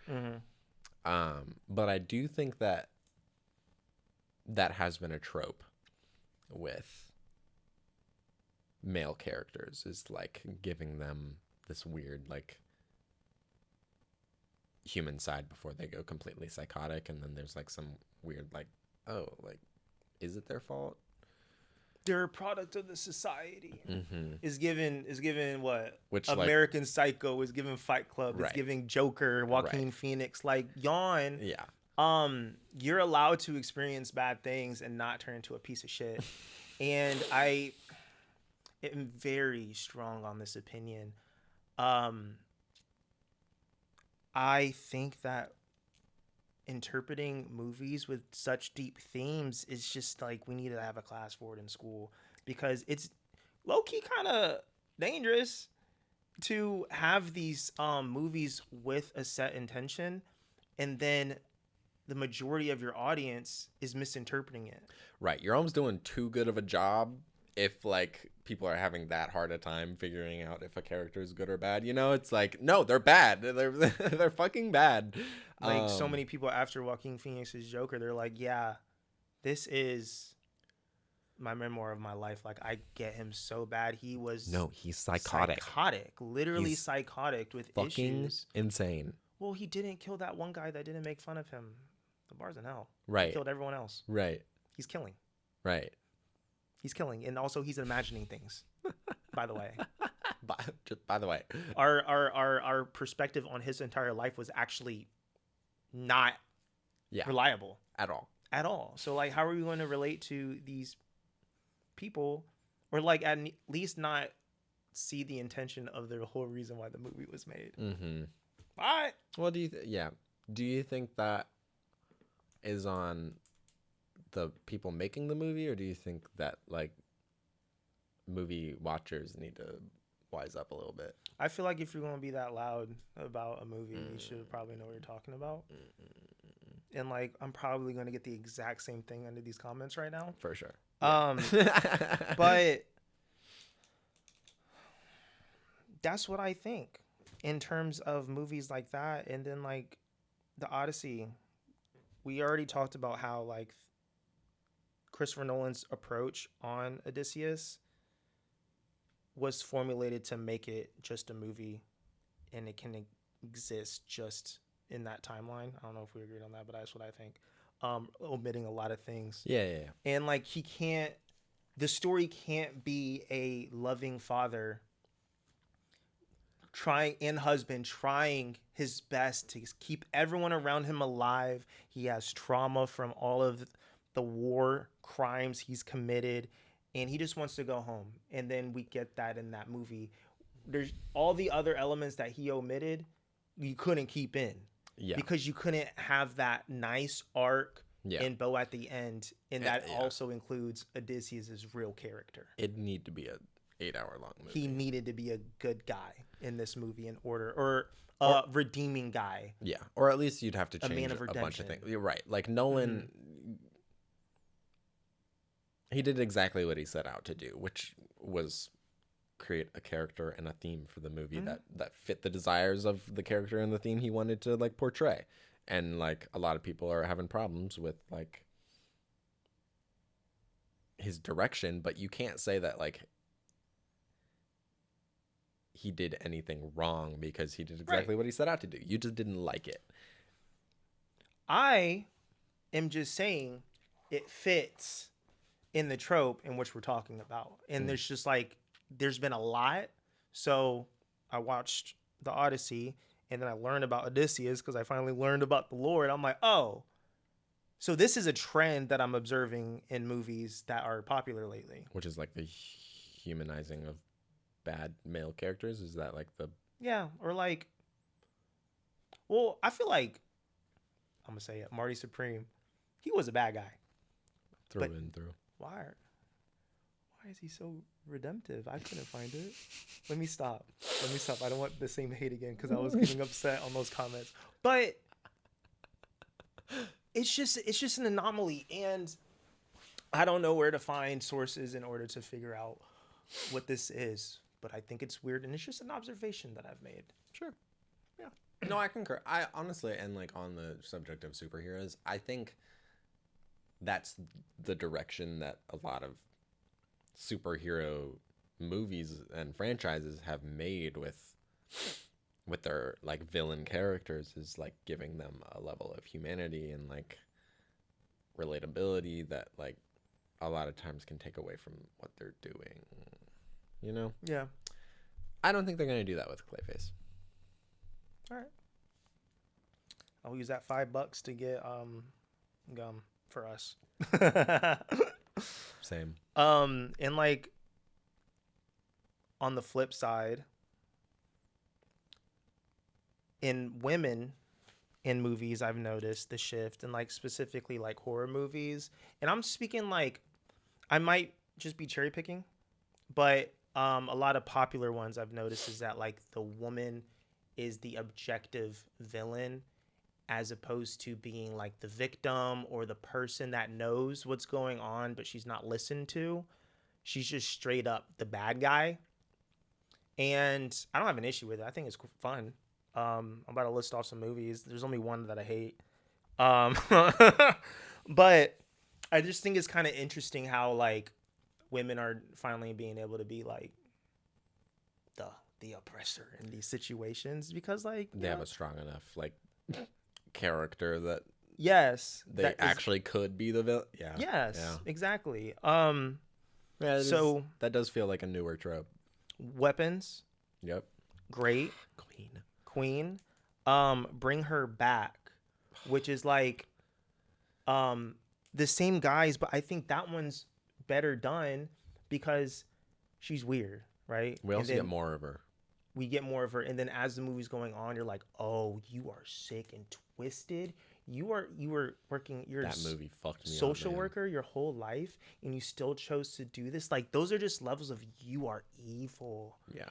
But I do think that has been a trope with male characters, is like giving them this weird like human side before they go completely psychotic, and then there's like some weird like, oh, like, is it their fault? They're a product of the society. Is given what? Which American Psycho is given Fight Club. Is giving Joker, Joaquin Phoenix. Like, yawn. Yeah. You're allowed to experience bad things and not turn into a piece of shit. And I am very strong on this opinion. I think that interpreting movies with such deep themes is just like, we need to have a class for it in school, because it's low-key kind of dangerous to have these movies with a set intention and then the majority of your audience is misinterpreting it. Right. You're almost doing too good of a job if like people are having that hard a time figuring out if a character is good or bad. You know, it's like, no, they're bad. They're fucking bad. Like, so many people after Joaquin Phoenix's Joker, they're like, yeah, this is my memoir of my life. Like, I get him so bad. He's psychotic. Literally psychotic with fucking issues. Insane. Well, he didn't kill that one guy that didn't make fun of him. The bar's in hell. Right. He killed everyone else. Right. He's killing. Right. He's killing. And also he's imagining things, by the way. By the way. Our perspective on his entire life was actually not reliable. At all. So, like, how are we going to relate to these people? Or, like, at least not see the intention of the whole reason why the movie was made. Mm-hmm. What? Well, do you think that is on the people making the movie, or do you think that like movie watchers need to wise up a little bit? I feel like if you're going to be that loud about a movie, you should probably know what you're talking about. And like, I'm probably going to get the exact same thing under these comments right now. For sure. But that's what I think in terms of movies like that. And then like the Odyssey, we already talked about how like Christopher Nolan's approach on Odysseus was formulated to make it just a movie, and it can exist just in that timeline. I don't know if we agreed on that, but that's what I think. Omitting a lot of things. Yeah. And like the story can't be a loving father trying his best to keep everyone around him alive. He has trauma from all of the war crimes he's committed, and he just wants to go home. And then we get that in that movie. There's all the other elements that he omitted, you couldn't keep in. Yeah. Because you couldn't have that nice arc and bow at the end. And that also includes Odysseus' real character. It need to be a 8-hour-long movie. He needed to be a good guy in this movie in order, or redeeming guy. Yeah. Or at least you'd have to change man of a bunch of redemption. things. You're right. Like Nolan, he did exactly what he set out to do, which was create a character and a theme for the movie that fit the desires of the character and the theme he wanted to like portray. And like a lot of people are having problems with like his direction, but you can't say that like he did anything wrong because he did exactly what he set out to do. You just didn't like it. I am just saying it fits in the trope in which we're talking about. And there's just like, there's been a lot. So I watched the Odyssey, and then I learned about Odysseus because I finally learned about the Lord. I'm like, oh, so this is a trend that I'm observing in movies that are popular lately. Which is like the humanizing of bad male characters. Is that like the... Yeah, or like, well, I feel like, I'm going to say it, Marty Supreme, he was a bad guy. Through and through. Why is he so redemptive? I couldn't find it. Let me stop. I don't want the same hate again because I was getting upset on those comments. But it's just an anomaly, and I don't know where to find sources in order to figure out what this is. But I think it's weird, and it's just an observation that I've made. Sure. Yeah. No, I concur. I honestly, and like on the subject of superheroes, I think that's the direction that a lot of superhero movies and franchises have made with their like villain characters, is like giving them a level of humanity and like relatability that like a lot of times can take away from what they're doing, you know? Yeah. I don't think they're going to do that with Clayface. All right. I'll use that $5 to get gum for us. Same. And like on the flip side, in women in movies, I've noticed the shift, and like specifically like horror movies. And I'm speaking like, I might just be cherry picking, but a lot of popular ones I've noticed is that like the woman is the objective villain, as opposed to being like the victim or the person that knows what's going on, but she's not listened to. She's just straight up the bad guy. And I don't have an issue with it. I think it's fun. I'm about to list off some movies. There's only one that I hate. But I just think it's kind of interesting how like women are finally being able to be like the oppressor in these situations, because like they have a strong enough like character that yes, they actually could be the villain. Yeah. Yes, yeah. Exactly. Yeah, so that does feel like a newer trope. Weapons. Yep. Great. Queen. Bring Her Back, which is like the same guys, but I think that one's better done because she's weird. right? We And also get then more of her. we get more of her, and then as the movie's going on, you're like, oh, you are sick and twisted. You were working. You're That movie fucked me up, social man. worker your whole life, and you still chose to do this. Like those are just levels of you are evil. Yeah.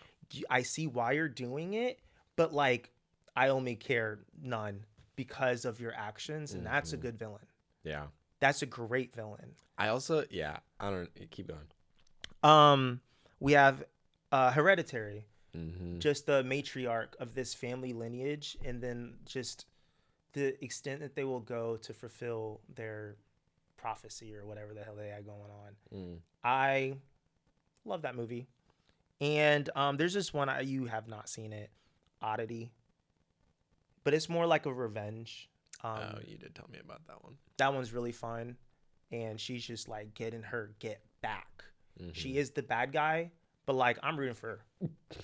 I see why you're doing it, but like I only care none because of your actions, and that's a Mhm. good villain. Yeah. That's a great villain. I also, yeah, I don't, keep going. We have Hereditary, Mm-hmm. just the matriarch of this family lineage, and then just the extent that they will go to fulfill their prophecy or whatever the hell they had going on. Mm. I love that movie. And there's this one you have not seen it, Oddity, but it's more like a revenge. Oh, you did tell me about that one. That one's really fun, and she's just like getting her get back. Mm-hmm. She is the bad guy, but like I'm rooting for her.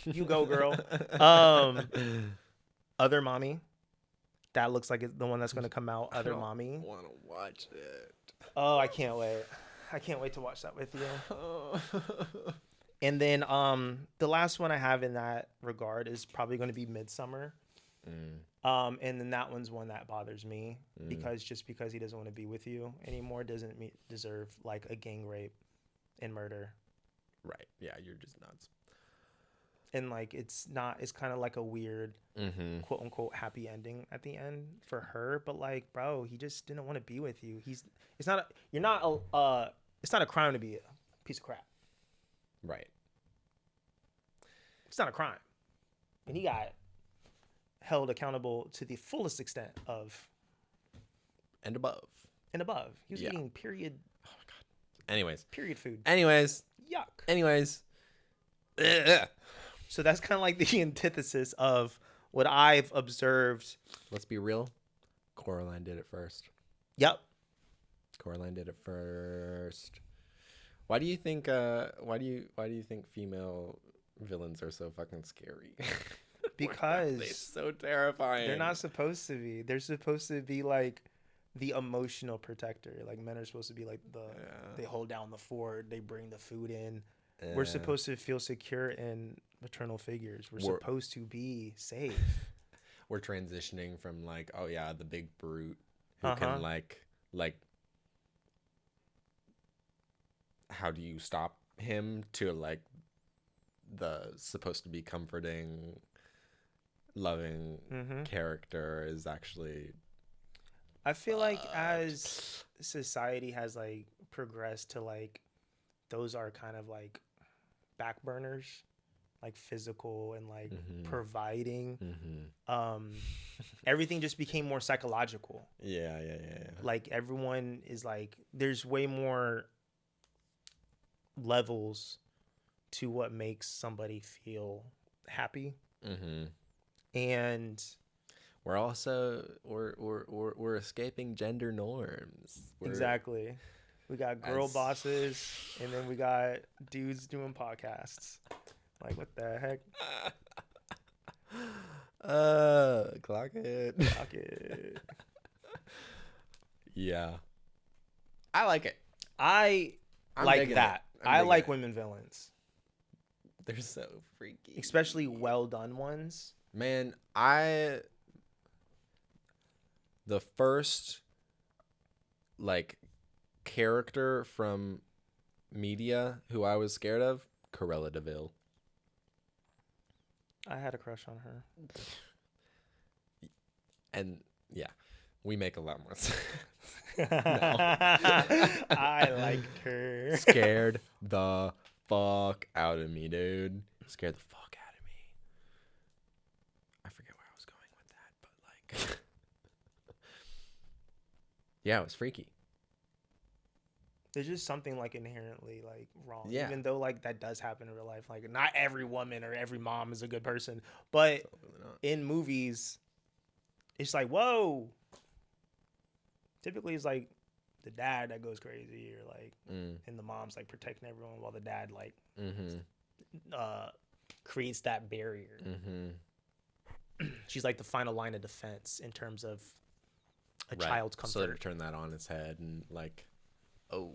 You go, girl. Other Mommy, that looks like it's the one that's going to come out. Other Mommy. I want to watch it. Oh, I can't wait. I can't wait to watch that with you. And then the last one I have in that regard is probably going to be Midsummer. And then that one's one that bothers me because he doesn't want to be with you anymore doesn't deserve like a gang rape and murder. Right. Yeah, you're just nuts. And like it's kind of like a weird quote unquote happy ending at the end for her, but like bro, he just didn't want to be with you. It's not a crime to be a piece of crap. Right. It's not a crime. And he got held accountable to the fullest extent of and above. He was eating period. Oh my god. Period food. Anyways. Ugh. So that's kind of like the antithesis of what I've observed. Let's be real. Coraline did it first. Yep. Coraline did it first. Why do you think female villains are so fucking scary? Because they're so terrifying. They're not supposed to be. They're supposed to be like the emotional protector. Like men are supposed to be like they hold down the fort, they bring the food in. We're supposed to feel secure in maternal figures. We're supposed to be safe. We're transitioning from like, oh yeah, the big brute who can like how do you stop him to like the supposed to be comforting, loving character is actually. I feel like as society has like progressed to like those are kind of like back burners, like physical and like providing. Everything just became more psychological. Yeah. Like everyone is like, there's way more levels to what makes somebody feel happy. And we're also we're escaping gender norms. Exactly. We got girl bosses, and then we got dudes doing podcasts. Like, what the heck? Clock it. Clock it. Yeah. I like it. I'm like that. I like women villains. They're so freaky. Especially well done ones. Man, the first like character from media who I was scared of, Cruella de Vil. I had a crush on her. And yeah, we make a lot more sense. I liked her. Scared the fuck out of me, dude. Scared the fuck out of me. I forget where I was going with that, but like yeah, it was freaky. There's just something like inherently like wrong. Yeah. Even though like that does happen in real life. Like not every woman or every mom is a good person. But in movies, it's like, whoa. Typically it's like the dad that goes crazy or like and the mom's like protecting everyone while the dad like creates that barrier. She's like the final line of defense in terms of a child's comfort. So to turn that on its head and like, oh.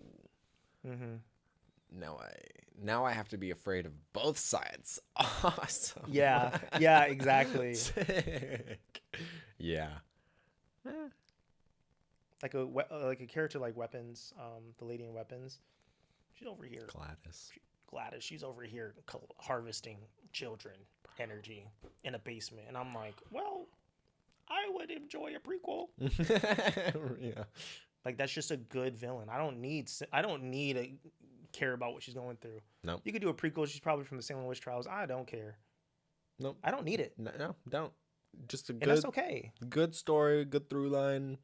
now I have to be afraid of both sides. Awesome. Yeah, exactly. Sick. Yeah. Like a character like Weapons, the lady in Weapons. She's over here. Gladys. She's over here harvesting children energy in a basement, and I'm like, well, I would enjoy a prequel. Yeah. Like that's just a good villain. I don't need to care about what she's going through. No. You could do a prequel. She's probably from the Salem Witch Trials. I don't care. Nope. I don't need it. No, don't. Just a And that's okay. Good story, good through line.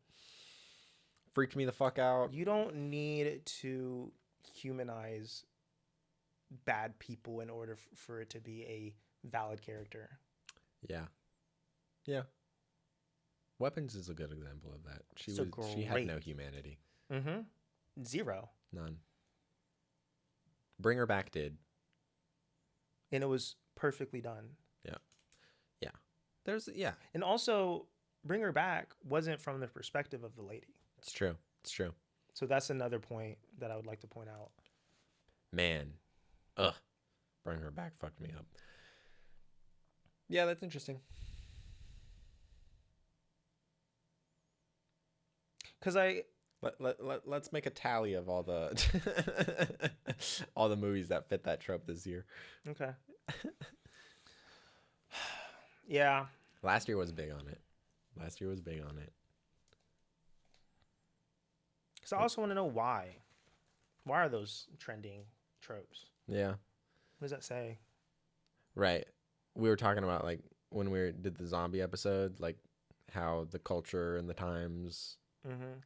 Freaked me the fuck out. You don't need to humanize bad people in order for it to be a valid character. Yeah. Yeah. Weapons is a good example of that. She had no humanity. Mm-hmm. Zero. None. Bring Her Back did. And it was perfectly done. Yeah. And also, Bring Her Back wasn't from the perspective of the lady. It's true. So that's another point that I would like to point out. Man. Bring Her Back fucked me up. Yeah, that's interesting. Because let's make a tally of all the all the movies that fit that trope this year. Okay. Yeah. Last year was big on it. Because I also want to know why. Why are those trending tropes? Yeah. What does that say? Right. We were talking about like when we did the zombie episode, like how the culture and the times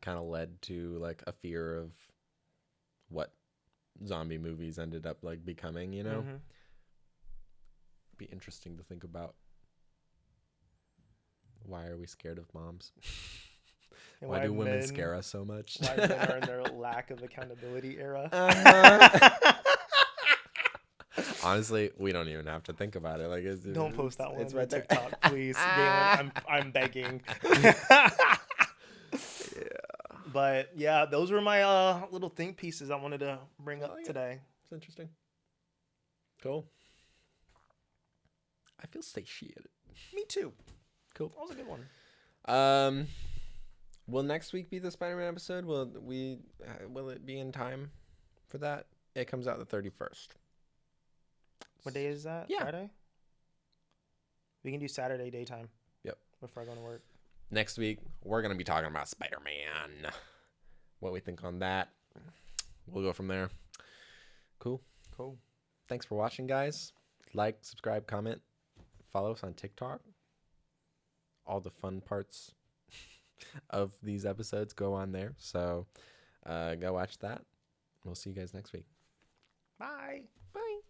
kind of led to like a fear of what zombie movies ended up like becoming, you know? Be interesting to think about. Why are we scared of moms? Why do women scare us so much? Why men are in their lack of accountability era? Honestly, we don't even have to think about it. Like, don't post that one. It's on right there. TikTok, please, Galen. I'm begging. But yeah, those were my little think pieces I wanted to bring up today. It's interesting. Cool. I feel satiated. Me too. Cool. That was a good one. Will next week be the Spider-Man episode? Will it be in time for that? It comes out the 31st. What day is that? Yeah. Friday? We can do Saturday daytime. Yep. Before I go to work. Next week, we're going to be talking about Spider-Man. What we think on that. We'll go from there. Cool. Thanks for watching, guys. Like, subscribe, comment. Follow us on TikTok. All the fun parts of these episodes go on there. So go watch that. We'll see you guys next week. Bye. Bye.